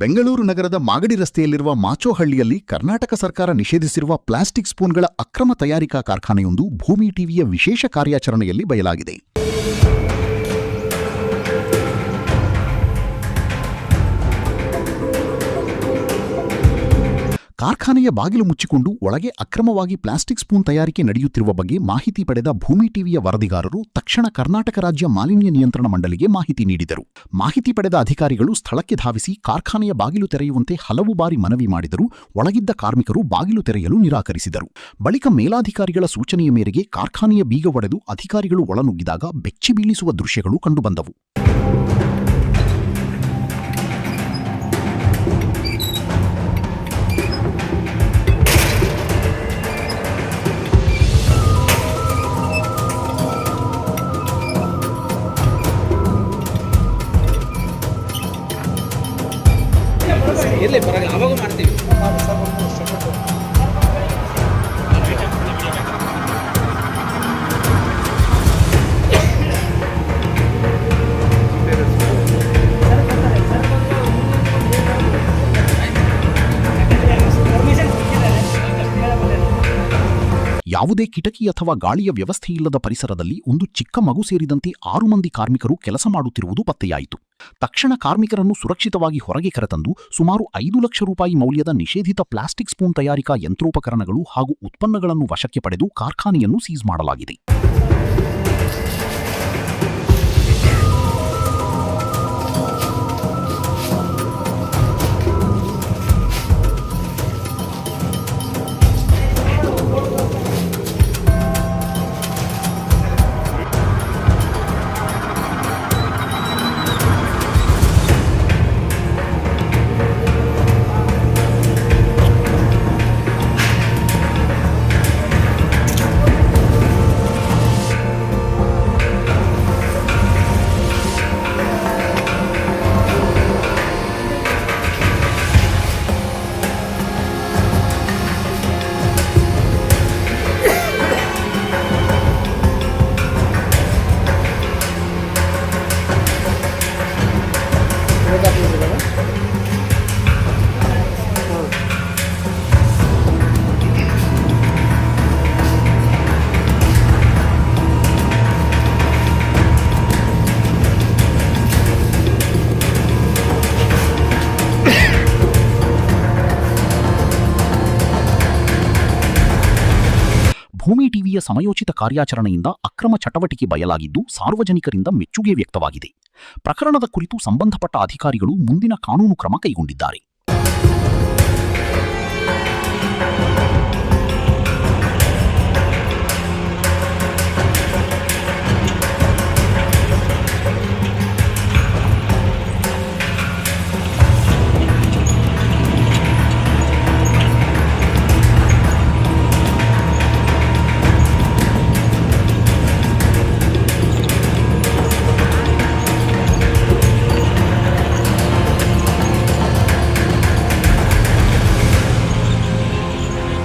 ಬೆಂಗಳೂರು ನಗರದ ಮಾಗಡಿ ರಸ್ತೆಯಲ್ಲಿರುವ ಮಾಚೋಹಳ್ಳಿಯಲ್ಲಿ ಕರ್ನಾಟಕ ಸರ್ಕಾರ ನಿಷೇಧಿಸಿರುವ ಪ್ಲಾಸ್ಟಿಕ್ ಸ್ಪೂನ್ಗಳ ಅಕ್ರಮ ತಯಾರಿಕಾ ಕಾರ್ಖಾನೆಯೊಂದು ಭೂಮಿ ಟಿವಿಯ ವಿಶೇಷ ಕಾರ್ಯಾಚರಣೆಯಲ್ಲಿ ಬಯಲಾಗಿದೆ. ಕಾರ್ಖಾನೆಯ ಬಾಗಿಲು ಮುಚ್ಚಿಕೊಂಡು ಒಳಗೆ ಅಕ್ರಮವಾಗಿ ಪ್ಲಾಸ್ಟಿಕ್ ಸ್ಪೂನ್ ತಯಾರಿಕೆ ನಡೆಯುತ್ತಿರುವ ಬಗ್ಗೆ ಮಾಹಿತಿ ಪಡೆದ ಭೂಮಿ ಟಿವಿಯ ವರದಿಗಾರರು ತಕ್ಷಣ ಕರ್ನಾಟಕ ರಾಜ್ಯ ಮಾಲಿನ್ಯ ನಿಯಂತ್ರಣ ಮಂಡಳಿಗೆ ಮಾಹಿತಿ ನೀಡಿದರು. ಮಾಹಿತಿ ಪಡೆದ ಅಧಿಕಾರಿಗಳು ಸ್ಥಳಕ್ಕೆ ಧಾವಿಸಿ ಕಾರ್ಖಾನೆಯ ಬಾಗಿಲು ತೆರೆಯುವಂತೆ ಹಲವು ಬಾರಿ ಮನವಿ ಮಾಡಿದರೂ ಒಳಗಿದ್ದ ಕಾರ್ಮಿಕರು ಬಾಗಿಲು ತೆರೆಯಲು ನಿರಾಕರಿಸಿದರು. ಬಳಿಕ ಮೇಲಾಧಿಕಾರಿಗಳ ಸೂಚನೆಯ ಮೇರೆಗೆ ಕಾರ್ಖಾನೆಯ ಬೀಗ ಒಡೆದು ಅಧಿಕಾರಿಗಳು ಒಳನುಗ್ಗಿದಾಗ ಬೆಚ್ಚಿ ಬೀಳಿಸುವ ದೃಶ್ಯಗಳು ಕಂಡುಬಂದವು. ಇರಲಿ ಬರಲ್ಲ, ಅವಾಗ ಮಾಡ್ತೀವಿ. ಯಾವುದೇ ಕಿಟಕಿ ಅಥವಾ ಗಾಳಿಯ ವ್ಯವಸ್ಥೆಯಿಲ್ಲದ ಪರಿಸರದಲ್ಲಿ ಒಂದು ಚಿಕ್ಕ ಮಗು ಸೇರಿದಂತೆ 6 ಮಂದಿ ಕಾರ್ಮಿಕರು ಕೆಲಸ ಮಾಡುತ್ತಿರುವುದು ಪತ್ತೆಯಾಯಿತು. ತಕ್ಷಣ ಕಾರ್ಮಿಕರನ್ನು ಸುರಕ್ಷಿತವಾಗಿ ಹೊರಗೆ ಕರೆತಂದು ಸುಮಾರು 5 ಲಕ್ಷ ರೂಪಾಯಿ ಮೌಲ್ಯದ ನಿಷೇಧಿತ ಪ್ಲಾಸ್ಟಿಕ್ ಸ್ಪೂನ್ ತಯಾರಿಕಾ ಯಂತ್ರೋಪಕರಣಗಳು ಹಾಗೂ ಉತ್ಪನ್ನಗಳನ್ನು ವಶಕ್ಕೆ ಪಡೆದು ಕಾರ್ಖಾನೆಯನ್ನು ಸೀಸ್ ಮಾಡಲಾಗಿದೆ. ಭೂಮಿ ಟಿವಿಯ ಸಮಯೋಚಿತ ಕಾರ್ಯಾಚರಣೆಯಿಂದ ಅಕ್ರಮ ಚಟವಟಿಕೆ ಬಯಲಾಗಿದ್ದು ಸಾರ್ವಜನಿಕರಿಂದ ಮೆಚ್ಚುಗೆ ವ್ಯಕ್ತವಾಗಿದೆ. ಪ್ರಕರಣದ ಕುರಿತು ಸಂಬಂಧಪಟ್ಟ ಅಧಿಕಾರಿಗಳು ಮುಂದಿನ ಕಾನೂನು ಕ್ರಮ ಕೈಗೊಂಡಿದ್ದಾರೆ.